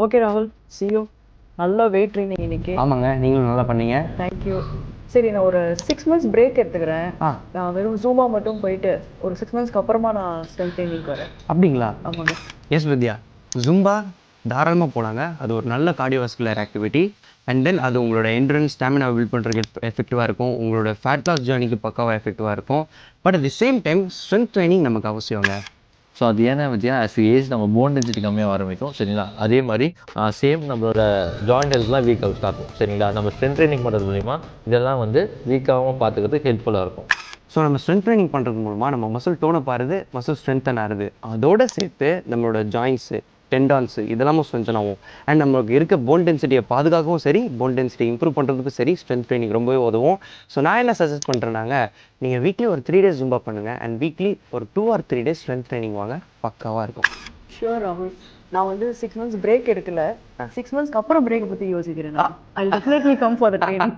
Okay ராகுல், see you. நல்லா weight training இன்னைக்கு. ஆமாங்க, நீங்களும் நல்லா பண்ணீங்க. தேங்க்யூ. சரி, நான் ஒரு 6 months பிரேக் எடுத்துக்கிறேன். நான் வெறும் ஜூமா மட்டும் போயிட்டு ஒரு 6 monthsக்கு அப்புறமா நான் ஸ்ட்ரென்த் ட்ரைனிங்க்கு வரேன். அப்படிங்களா? ஆமாங்க. எஸ் வித்யா, ஜும்பா தாராளமாக போனாங்க. அது ஒரு நல்ல கார்டியோவாஸ்குலர் ஆக்டிவிட்டி. அண்ட் தென் அது உங்களோட என்ட்ரன்ஸ் ஸ்டாமினா பில்ட் பண்ணுறதுக்கு எஃபெக்டிவாக இருக்கும். உங்களோட ஃபேட் லாஸ் ஜேர்னிக்கு பக்காவாக எஃபெக்டிவாக இருக்கும். But at the same time strength training நமக்கு அவசியங்க. ஸோ அது ஏன்னா பற்றியா ஆஸ் ஏஜ் நம்ம போன் டென்சிட்டி கம்மியாக ஆரம்பிக்கும். சரிங்களா? அதே மாதிரி சேம் நம்மளோட ஜாயிண்ட் ஹெல்த்லாம் வீக் ஆக ஸ்டார்ட் ஆகும். சரிங்களா? நம்ம ஸ்ட்ரென்த் ட்ரைனிங் பண்ணுறது மூலிமா இதெல்லாம் வந்து வீக்காகவும் பார்த்துக்கிறதுக்கு ஹெல்ப்ஃபுல்லாக இருக்கும். ஸோ நம்ம ஸ்ட்ரென்த் ட்ரைனிங் பண்ணுறது மூலமாக நம்ம மசில் டோனப் ஆகுது, மசில் ஸ்ட்ரென்த்தன் ஆகுது. அதோடு சேர்த்து நம்மளோட ஜாயின்ஸு, டெண்டான்ஸு இதெல்லாமும் ஸ்ட்ரென்த்தன் ஆகும். அண்ட் நம்மளுக்கு இருக்க போன் டென்சிட்டியை பாதுகாக்கவும் சரி, போன் டென்சிட்டி இம்ப்ரூவ் பண்ணுறதுக்கும் சரி ஸ்ட்ரென்த் ட்ரைனிங் ரொம்பவே உதவும். ஸோ நான் என்ன சஜஸ்ட் பண்ணுறேன்னாங்க, நீங்கள் வீக்லி ஒரு 3 days ஜும்பா பண்ணுங்கள். அண்ட் வீக்லி ஒரு 2 or 3 days ஸ்ட்ரென்த் ட்ரைனிங் வாங்க, பக்காவாக இருக்கும். ஷுவர் ராகுல். நான் வந்து 6 months பிரேக் எடுக்கல. 6 monthsக்கு அப்புறம் பிரேக் பற்றி யோசிக்கிறேன். I definitely come for the training.